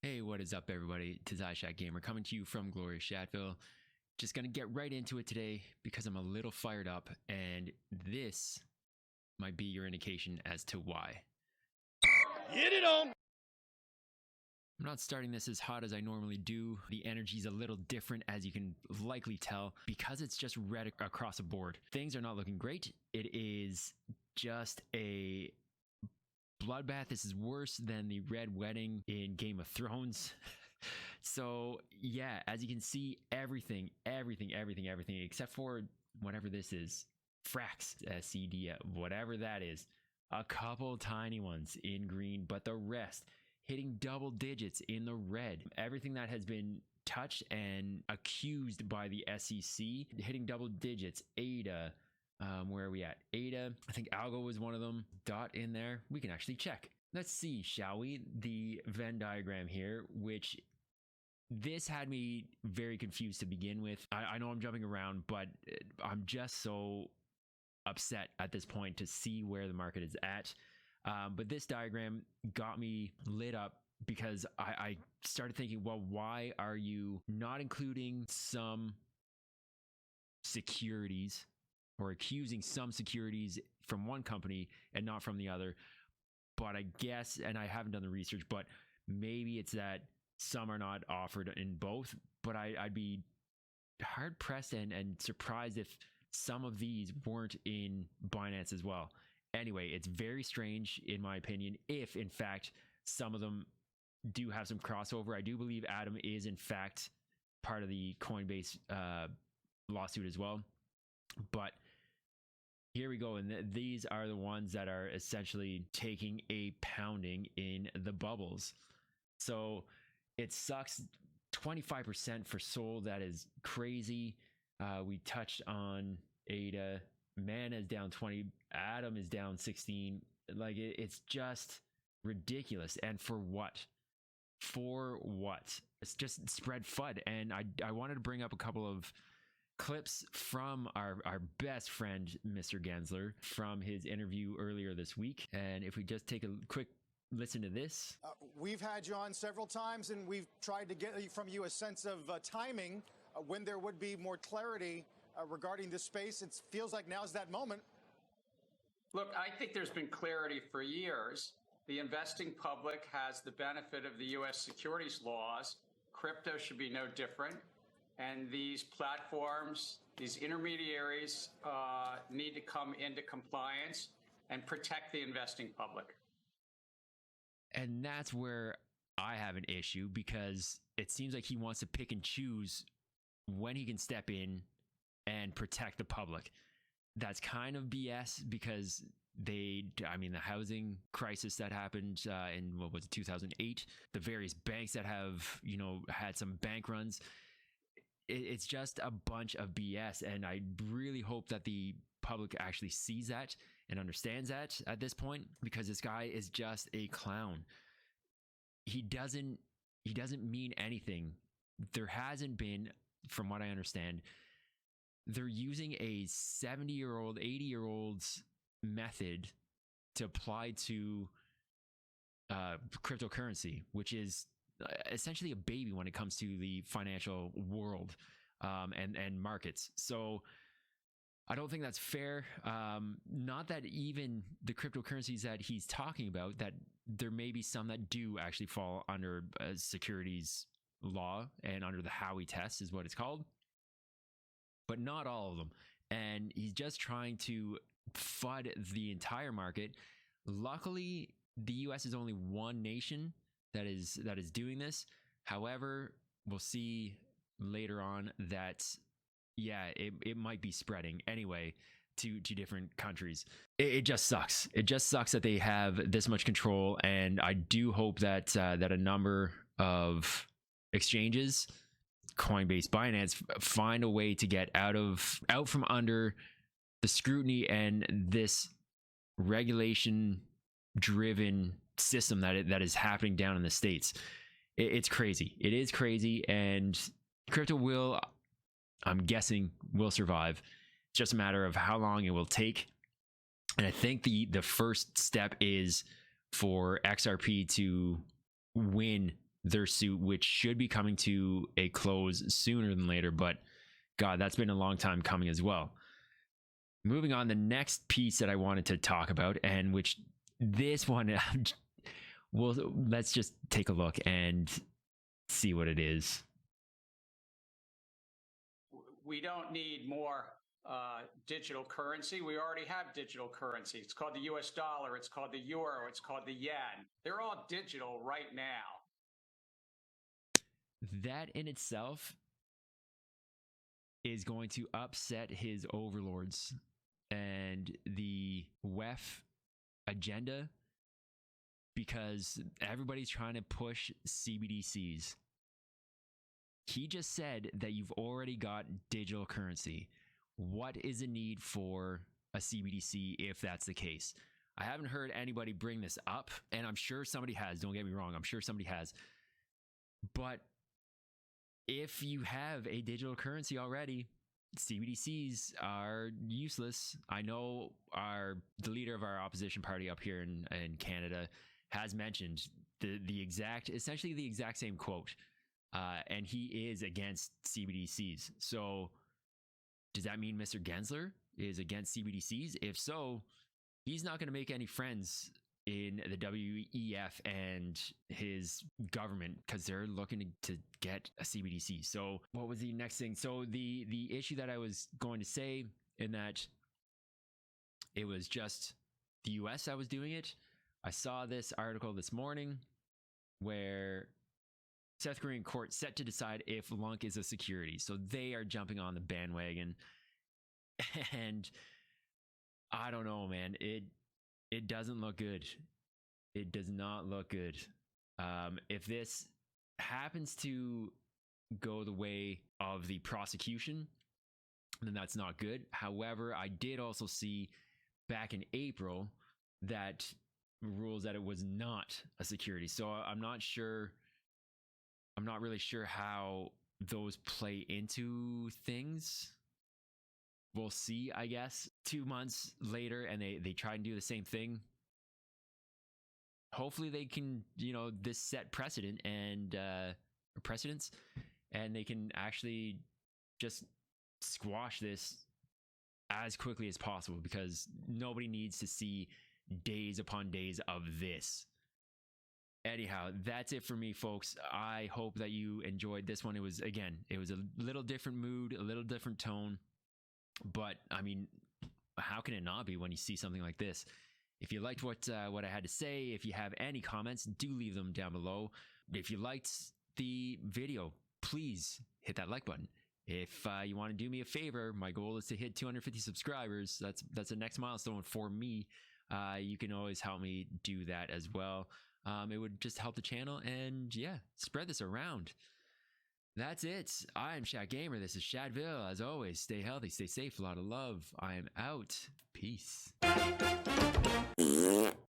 Hey, what is up, everybody? Tazai Gamer coming to you from glorious Shatville. Just gonna get right into it today because I'm a little fired up, and this might be your indication as to why. Get it on! I'm not starting this as hot as I normally do. The energy's a little different, as you can likely tell, because it's just red across the board. Things are not looking great. It is just a bloodbath. This is worse than the Red Wedding in Game of Thrones. So yeah, as you can see, everything, except for whatever this is, Frax, CD, whatever that is, a couple tiny ones in green, but the rest hitting double digits in the red. Everything that has been touched and accused by the SEC hitting double digits. ADA, where are we at? ADA, I think Algo was one of them. Dot in there. We can actually check. Let's see, shall we? The Venn diagram here, which this had me very confused to begin with. I know I'm jumping around, but I'm just so upset at this point to see where the market is at. But this diagram got me lit up because I started thinking, well, why are you not including some securities or accusing some securities from one company and not from the other? But I guess, and I haven't done the research, but maybe it's that some are not offered in both. But I'd be hard pressed and surprised if some of these weren't in Binance as well. Anyway, it's very strange, in my opinion, if in fact some of them do have some crossover. I do believe Adam is in fact part of the Coinbase lawsuit as well. But here we go, and these are the ones that are essentially taking a pounding in the bubbles. So it sucks. 25% for Sol. That is crazy. We touched on ADA. Mana is down 20. Atom is down 16. Like it's just ridiculous. And for what? For what? It's just spread FUD. And I wanted to bring up a couple of clips from our best friend, Mr. Gensler, from his interview earlier this week. And if we just take a quick listen to this. We've had you on several times, and we've tried to get from you a sense of timing when there would be more clarity regarding this space. It feels like now's that moment. Look, I think there's been clarity for years. The investing public has the benefit of the U.S. securities laws. Crypto should be no different. And these platforms, these intermediaries need to come into compliance and protect the investing public. And that's where I have an issue, because it seems like he wants to pick and choose when he can step in and protect the public. That's kind of BS, because the housing crisis that happened in, what was it, 2008, the various banks that have, had some bank runs. It's just a bunch of BS. And I really hope that the public actually sees that and understands that at this point, because this guy is just a clown. He doesn't mean anything. There hasn't been, from what I understand, they're using a 70-year-old, 80-year-old's method to apply to cryptocurrency, which is essentially a baby when it comes to the financial world and markets. So I don't think that's fair. Not that even the cryptocurrencies that he's talking about, that there may be some that do actually fall under securities law and under the Howey test is what it's called, but not all of them. And he's just trying to FUD the entire market. Luckily, the US is only one nation that is doing this. However, we'll see later on that, yeah, it might be spreading anyway to different countries. It just sucks. It just sucks that they have this much control, and I do hope that that a number of exchanges, Coinbase, Binance, find a way to get out from under the scrutiny and this regulation driven system that is happening down in the States. It's crazy. It is crazy, and crypto will, I'm guessing, will survive. It's just a matter of how long it will take. And I think the first step is for XRP to win their suit, which should be coming to a close sooner than later. But God, that's been a long time coming as well. Moving on, the next piece that I wanted to talk about, and which this one, well, let's just take a look and see what it is. We don't need more digital currency. We already have digital currency. It's called the US dollar. It's called the euro. It's called the yen. They're all digital right now. That in itself is going to upset his overlords and the WEF agenda, because everybody's trying to push CBDCs. He just said that you've already got digital currency. What is the need for a CBDC if that's the case? I haven't heard anybody bring this up, and I'm sure somebody has. Don't get me wrong. I'm sure somebody has. But if you have a digital currency already, CBDCs are useless. I know the leader of our opposition party up here in Canada has mentioned essentially the exact same quote. And he is against CBDCs. So does that mean Mr. Gensler is against CBDCs? If so, he's not going to make any friends in the WEF and his government, because they're looking to get a CBDC. So what was the next thing? So the issue that I was going to say, in that it was just the US that was doing it. I saw this article this morning where South Korean court set to decide if LUNC is a security. So they are jumping on the bandwagon. And I don't know, man. It doesn't look good. It does not look good. If this happens to go the way of the prosecution, then that's not good. However, I did also see back in April that rules that it was not a security. So I'm not really sure how those play into things. We'll see, I guess. 2 months later, and they try and do the same thing. Hopefully they can, this set precedent and precedents, and they can actually just squash this as quickly as possible, because nobody needs to see days upon days of this. Anyhow, that's it for me, folks. I hope that you enjoyed this one. It was a little different mood, a little different tone. But I mean, how can it not be when you see something like this? If you liked what I had to say, if you have any comments, do leave them down below. If you liked the video, please hit that like button. If you want to do me a favor, my goal is to hit 250 subscribers. That's the next milestone for me. You can always help me do that as well. It would just help the channel, and yeah, spread this around. That's it. I'm Shad Gamer. This is Shadville. As always, stay healthy, stay safe, a lot of love. I am out. Peace.